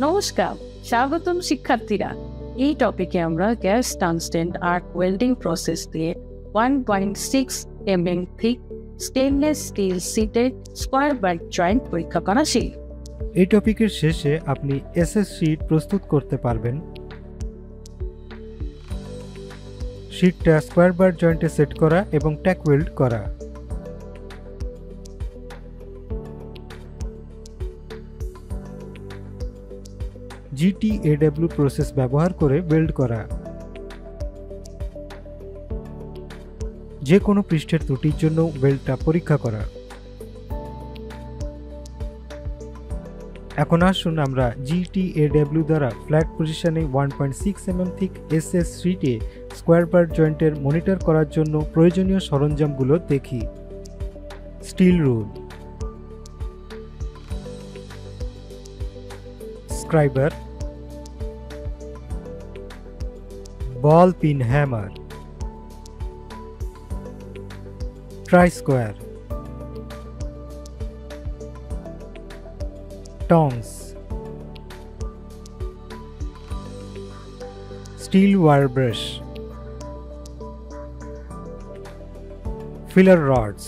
নমস্কার, স্বাগতম শিক্ষার্থীরা। এই টপিকে আমরা gas tungsten arc welding process দিয়ে 1.6 mm thick stainless steel sheeted square bar joint পরীক্ষা করা শিখব। এই টপিকের শেষে আপনি এসএস শীট প্রস্তুত করতে পারবেন। শীটটা স্কোয়ার বার জয়েন্টে সেট করা এবং ট্যাক ওয়েল্ড করা। GTAW প্রসেস ব্যবহার করে ওয়েল্ড করা। যে কোনো পৃষ্ঠের ত্রুটির জন্য ওয়েল্ডটা পরীক্ষা করা। এখন আসুন আমরা GTAW দ্বারা ফ্ল্যাট পজিশনে 1.6 mm থিক এসএস শীটে স্কোয়ার বার জয়েন্টের মনিটর করার জন্য প্রয়োজনীয় সরঞ্জামগুলো দেখি। Steel rule, scriber, ball peen hammer, try square, tongs, steel wire brush, filler rods,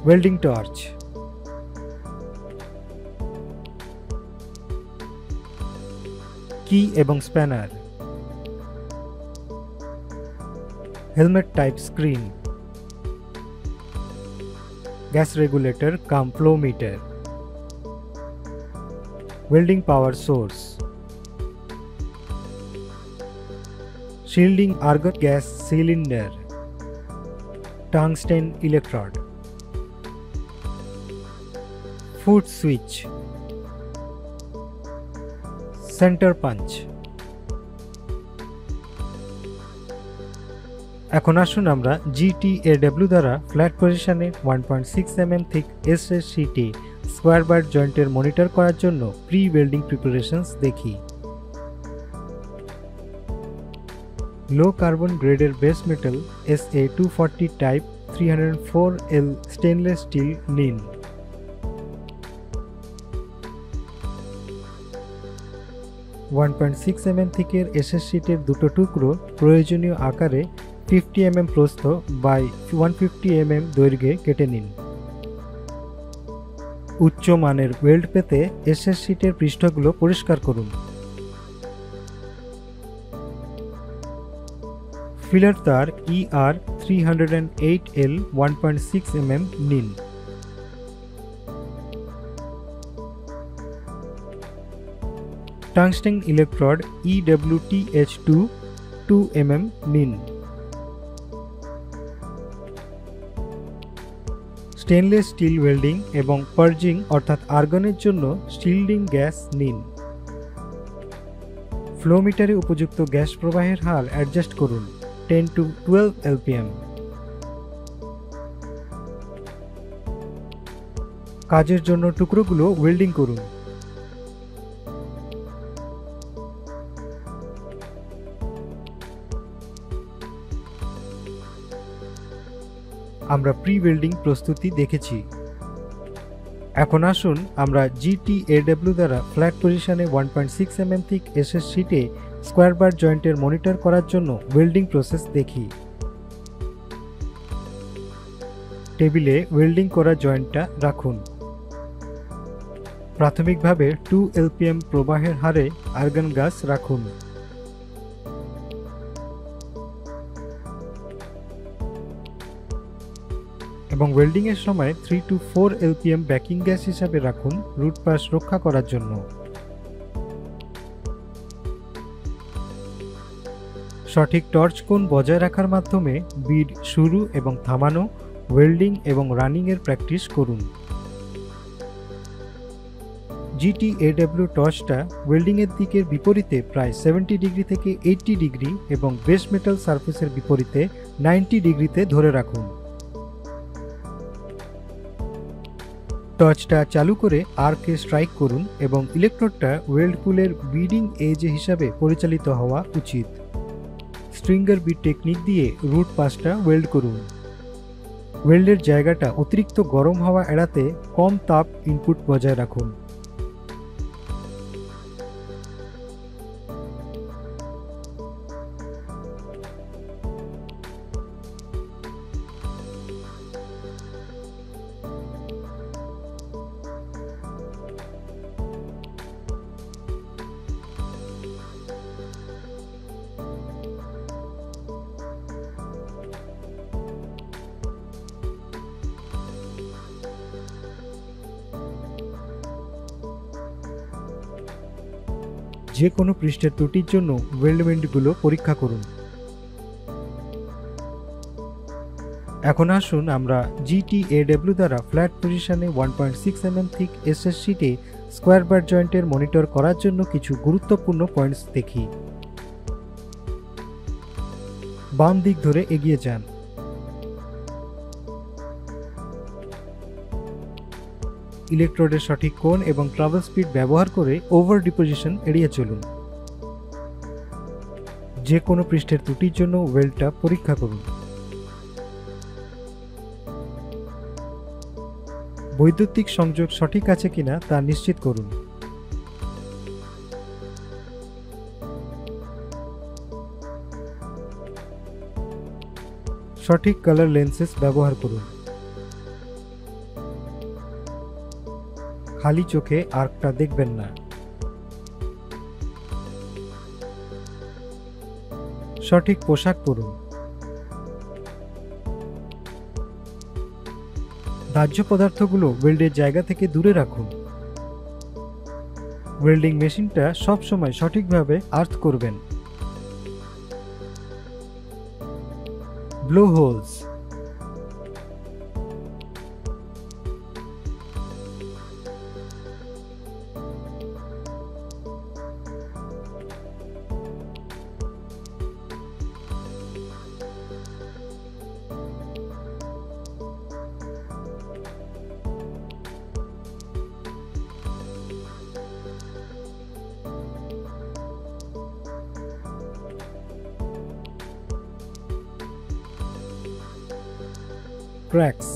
welding torch, key এবং spanner, helmet type screen, gas regulator cum flow meter, welding power source, shielding argon gas cylinder, tungsten electrode, foot switch, center punch। এখন আসুন আমরা GTAW দ্বারা flat পজিশনে 1.6 mm thick SS শীটে square bar জয়েন্টের monitor করার জন্য প্রি ওয়েল্ডিং প্রিপারেশনস দেখি। লো কার্বন গ্রেডের base metal SA240 type 304L stainless steel নিন। .6 mm থিকের এসএস শীটের দুটো টুকরো প্রয়োজনীয় আকারে 50 mm প্রস্থ বাই 150 mm দৈর্ঘ্যে কেটে নিন। উচ্চ মানের ওয়েল্ড পেতে এসএস শীটের পৃষ্ঠগুলো পরিষ্কার করুন। ফিলার তার ER 308L 1.6 mm নিন। টাংস্টেন ইলেকট্রোড EWTH2 2 mm নিন। স্টেনলেস স্টিল ওয়েল্ডিং এবং পার্জিং অর্থাৎ আর্গনের জন্য শিল্ডিং গ্যাস নিন। ফ্লো মিটারে উপযুক্ত গ্যাস প্রবাহের হার অ্যাডজাস্ট করুন 10 to 12 LPM। কাজের জন্য টুকরোগুলো ওয়েল্ডিং করুন। আমরা প্রি ওয়েল্ডিং প্রস্তুতি দেখেছি। এখন আসুন আমরা GTAW দ্বারা ফ্ল্যাট পজিশনে 1.6 mm থিক এসএস শীটে স্কোয়ার বার জয়েন্টের মনিটর করার জন্য ওয়েল্ডিং প্রসেস দেখি। টেবিলে ওয়েল্ডিং করা জয়েন্টটা রাখুন। প্রাথমিকভাবে 2 LPM প্রবাহের হারে আর্গন গ্যাস রাখুন। এবং ওয়েল্ডিং এর সময় 3 to 4 LPM ব্যাকিং গ্যাস হিসাবে রাখুন রুট পাস রক্ষা করার জন্য। সঠিক টর্চ কোণ বজায় রাখার মাধ্যমে বিড শুরু এবং থামানো, ওয়েল্ডিং এবং রানিং এর প্র্যাকটিস করুন। GTAW টর্চটা ওয়েল্ডিং এর দিকের বিপরীতে প্রায় 70 ডিগ্রি থেকে 80 ডিগ্রি এবং বেস মেটাল সারফেসের বিপরীতে 90 ডিগ্রিতে ধরে রাখুন। টর্চটা চালু করে আর্কে স্ট্রাইক করুন এবং ইলেকট্রোডটা ওয়েল্ড পুলের বিডিং এজ হিসাবে পরিচালিত হওয়া উচিত। স্ট্রিঙ্গার বিট টেকনিক দিয়ে রুট পাসটা ওয়েল্ড করুন। ওয়েল্ডের জায়গাটা অতিরিক্ত গরম হওয়া এড়াতে কম তাপ ইনপুট বজায় রাখুন। যে কোনো পৃষ্ঠের ত্রুটির জন্য ওয়েল্ডমেন্টগুলো পরীক্ষা করুন। এখন আসুন আমরা GTAW দ্বারা ফ্ল্যাট পজিশনে 1.6 mm থিক এসএস শিটে স্কোয়ার বার জয়েন্টের মনিটর করার জন্য কিছু গুরুত্বপূর্ণ পয়েন্টস দেখি। বাম দিক ধরে এগিয়ে যান। ইলেকট্রোডের সঠিক কোণ এবং ট্রাভেল স্পিড ব্যবহার করে ওভার ডিপোজিশন এড়িয়ে চলুন। যে কোনো পৃষ্ঠের ত্রুটির জন্য ওয়েল্ডটা পরীক্ষা করুন। বৈদ্যুতিক সংযোগ সঠিক আছে কিনা তা নিশ্চিত করুন। সঠিক কালার লেন্সেস ব্যবহার করুন। খালি চোখে আর্কটা দেখবেন না। সঠিক পোশাক পরুন। দাহ্য পদার্থগুলো ওয়েল্ডের জায়গা থেকে দূরে রাখুন। ওয়েল্ডিং মেশিনটা সবসময় সঠিকভাবে আর্থ করবেন। Blow holes. ক্র্যাকস।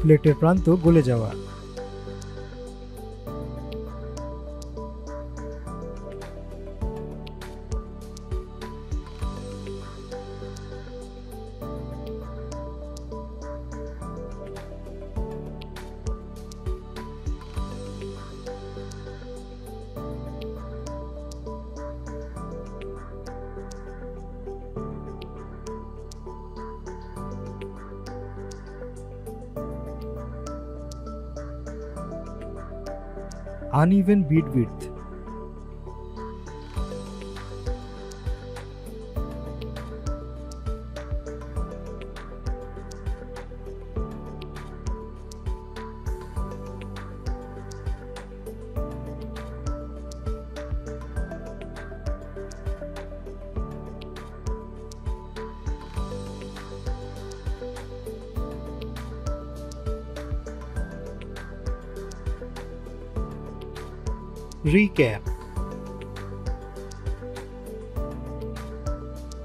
প্লেটের প্রান্ত গলে যাওয়া। uneven bead width. Recap.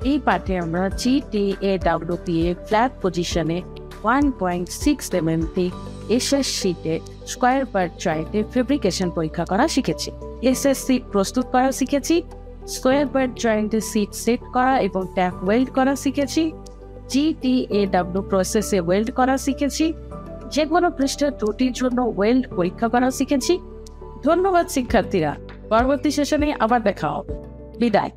এই পাঠে আমরা GTAW ফ্ল্যাট পজিশনে 1.6 mm থিক এসএস শীটে স্কোয়ার বার জয়েন্টে ফেব্রিকেশন পরীক্ষা করা শিখেছি। এসএস শীট প্রস্তুত করা শিখেছি, স্কোয়ার বার জয়েন্টে শীট সেট করা এবং ট্যাপ ওয়েল্ড করা শিখেছি, GTAW প্রসেসে ওয়েল্ড করা শিখেছি, যে কোনো পৃষ্ঠের ত্রুটির জন্য ওয়েল্ড পরীক্ষা করা শিখেছি। ধন্যবাদ শিক্ষার্থীরা, পরবর্তী সেশনে আবার দেখা হবে। বিদায়।